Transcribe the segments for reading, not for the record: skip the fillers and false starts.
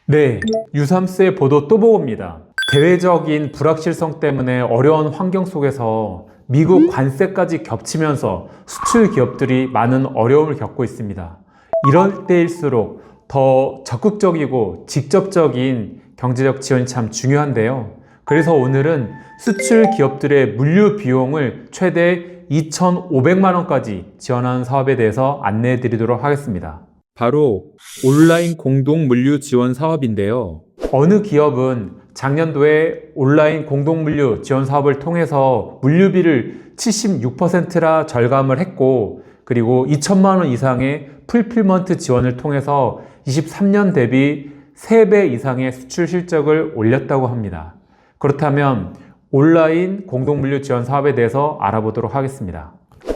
네, 유삼스의 보도 또 보고입니다. 대외적인 불확실성 때문에 어려운 환경 속에서 미국 관세까지 겹치면서 수출 기업들이 많은 어려움을 겪고 있습니다. 이럴 때일수록 더 적극적이고 직접적인 경제적 지원이 참 중요한데요. 그래서 오늘은 수출 기업들의 물류 비용을 최대 2,500만 원까지 지원하는 사업에 대해서 안내해 드리도록 하겠습니다. 바로 온라인 공동 물류 지원 사업인데요. 어느 기업은 작년도에 온라인 공동물류 지원 사업을 통해서 물류비를 76%나 절감을 했고, 그리고 2천만 원 이상의 풀필먼트 지원을 통해서 23년 대비 3배 이상의 수출 실적을 올렸다고 합니다. 그렇다면 온라인 공동물류 지원 사업에 대해서 알아보도록 하겠습니다.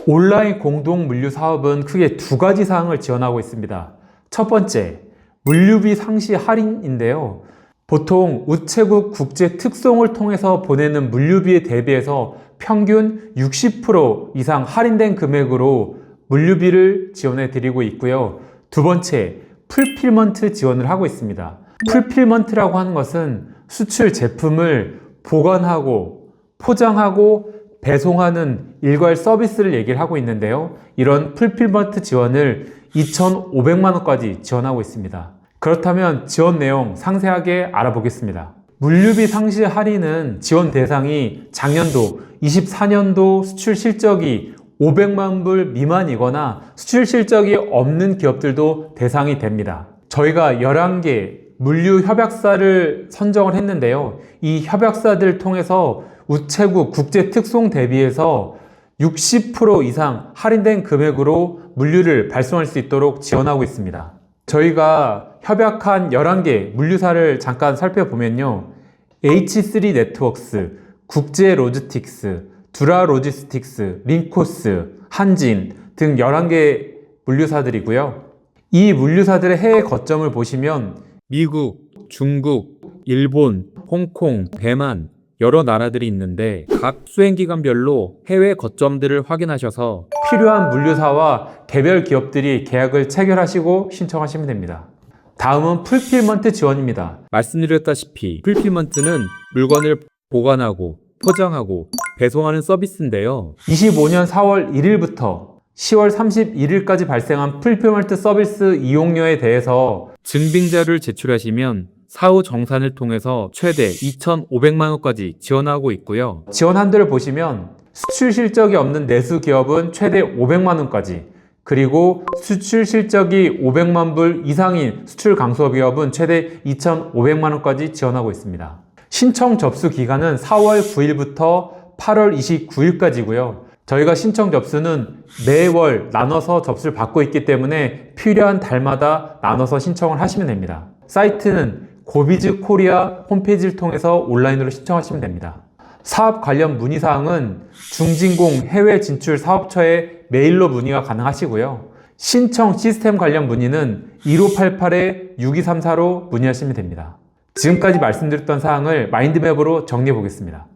온라인 공동물류 사업은 크게 두 가지 사항을 지원하고 있습니다. 첫 번째, 물류비 상시 할인인데요. 보통 우체국 국제 특송을 통해서 보내는 물류비에 대비해서 평균 60% 이상 할인된 금액으로 물류비를 지원해 드리고 있고요. 두 번째, 풀필먼트 지원을 하고 있습니다. 풀필먼트라고 하는 것은 수출 제품을 보관하고 포장하고 배송하는 일괄 서비스를 얘기를 하고 있는데요. 이런 풀필먼트 지원을 2,500만 원까지 지원하고 있습니다. 그렇다면 지원 내용 상세하게 알아보겠습니다. 물류비 상시 할인은 지원 대상이 작년도 24년도 수출 실적이 500만 불 미만이거나 수출 실적이 없는 기업들도 대상이 됩니다. 저희가 11개 물류 협약사를 선정을 했는데요. 이 협약사들을 통해서 우체국 국제 특송 대비해서 60% 이상 할인된 금액으로 물류를 발송할 수 있도록 지원하고 있습니다. 저희가 협약한 11개 물류사를 잠깐 살펴보면요. H3 네트워크스, 국제 로지스틱스, 두라 로지스틱스, 링코스, 한진 등 11개 물류사들이고요. 이 물류사들의 해외 거점을 보시면 미국, 중국, 일본, 홍콩, 대만 여러 나라들이 있는데 각 수행기관별로 해외 거점들을 확인하셔서 필요한 물류사와 개별 기업들이 계약을 체결하시고 신청하시면 됩니다. 다음은 풀필먼트 지원입니다. 말씀드렸다시피 풀필먼트는 물건을 보관하고 포장하고 배송하는 서비스인데요. 25년 4월 1일부터 10월 31일까지 발생한 풀필먼트 서비스 이용료에 대해서 증빙자를 제출하시면 사후 정산을 통해서 최대 2,500만 원까지 지원하고 있고요. 지원 한도를 보시면 수출 실적이 없는 내수 기업은 최대 500만 원까지, 그리고 수출 실적이 500만 불 이상인 수출 강소 기업은 최대 2,500만 원까지 지원하고 있습니다. 신청 접수 기간은 4월 9일부터 8월 29일까지고요. 저희가 신청 접수는 매월 나눠서 접수를 받고 있기 때문에 필요한 달마다 나눠서 신청을 하시면 됩니다. 사이트는 고비즈 코리아 홈페이지를 통해서 온라인으로 신청하시면 됩니다. 사업 관련 문의사항은 중진공 해외 진출 사업처에 메일로 문의가 가능하시고요. 신청 시스템 관련 문의는 1588-6234로 문의하시면 됩니다. 지금까지 말씀드렸던 사항을 마인드맵으로 정리해 보겠습니다.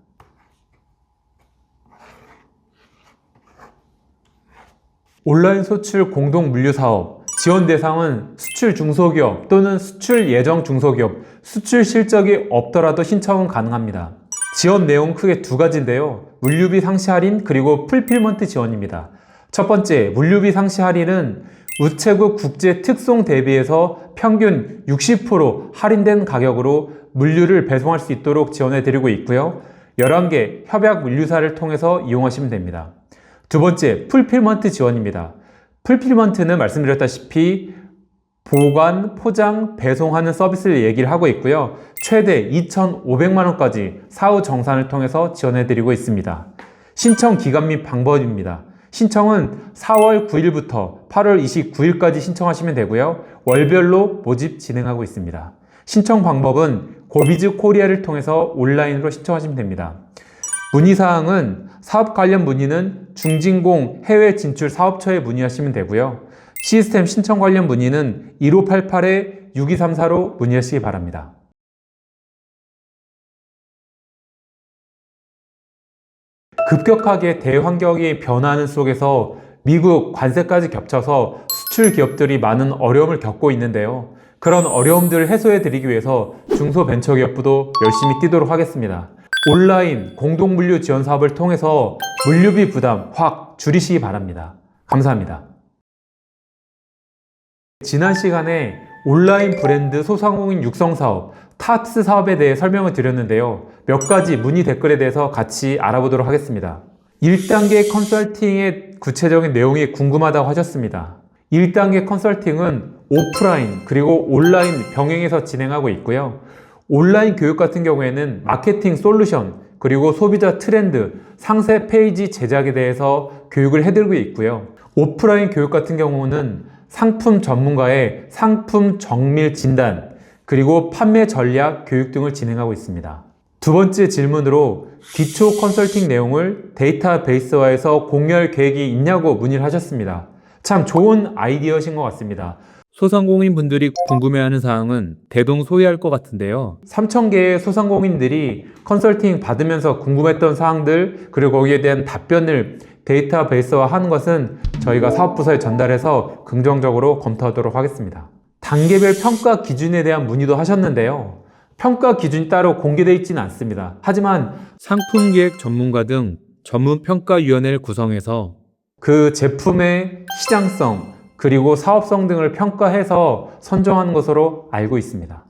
온라인 수출 공동 물류 사업 지원 대상은 수출 중소기업 또는 수출 예정 중소기업, 수출 실적이 없더라도 신청은 가능합니다. 지원 내용은 크게 두 가지인데요. 물류비 상시 할인 그리고 풀필먼트 지원입니다. 첫 번째, 물류비 상시 할인은 우체국 국제 특송 대비해서 평균 60% 할인된 가격으로 물류를 배송할 수 있도록 지원해 드리고 있고요. 11개 협약 물류사를 통해서 이용하시면 됩니다. 두 번째, 풀필먼트 지원입니다. 풀필먼트는 말씀드렸다시피 보관, 포장, 배송하는 서비스를 얘기를 하고 있고요. 최대 2,500만 원까지 사후 정산을 통해서 지원해 드리고 있습니다. 신청 기간 및 방법입니다. 신청은 4월 9일부터 8월 29일까지 신청하시면 되고요. 월별로 모집 진행하고 있습니다. 신청 방법은 고비즈 코리아를 통해서 온라인으로 신청하시면 됩니다. 문의사항은 사업 관련 문의는 중진공 해외 진출 사업처에 문의하시면 되고요. 시스템 신청 관련 문의는 1588-6234로 문의하시기 바랍니다. 급격하게 대환경이 변하는 속에서 미국 관세까지 겹쳐서 수출 기업들이 많은 어려움을 겪고 있는데요. 그런 어려움들을 해소해 드리기 위해서 중소벤처기업부도 열심히 뛰도록 하겠습니다. 온라인 공동물류 지원 사업을 통해서 물류비 부담 확 줄이시기 바랍니다. 감사합니다. 지난 시간에 온라인 브랜드 소상공인 육성 사업 탑스 사업에 대해 설명을 드렸는데요. 몇 가지 문의 댓글에 대해서 같이 알아보도록 하겠습니다. 1단계 컨설팅의 구체적인 내용이 궁금하다고 하셨습니다. 1단계 컨설팅은 오프라인 그리고 온라인 병행해서 진행하고 있고요. 온라인 교육 같은 경우에는 마케팅 솔루션 그리고 소비자 트렌드, 상세 페이지 제작에 대해서 교육을 해드리고 있고요. 오프라인 교육 같은 경우는 상품 전문가의 상품 정밀 진단 그리고 판매 전략 교육 등을 진행하고 있습니다. 두 번째 질문으로 기초 컨설팅 내용을 데이터베이스화해서 공유할 계획이 있냐고 문의를 하셨습니다. 참 좋은 아이디어신 것 같습니다. 소상공인 분들이 궁금해하는 사항은 대동소이할 것 같은데요. 3,000개의 소상공인들이 컨설팅 받으면서 궁금했던 사항들 그리고 거기에 대한 답변을 데이터베이스화 하는 것은 저희가 사업부서에 전달해서 긍정적으로 검토하도록 하겠습니다. 단계별 평가 기준에 대한 문의도 하셨는데요. 평가 기준이 따로 공개되어 있지는 않습니다. 하지만 상품기획 전문가 등 전문평가위원회를 구성해서 그 제품의 시장성 그리고 사업성 등을 평가해서 선정하는 것으로 알고 있습니다.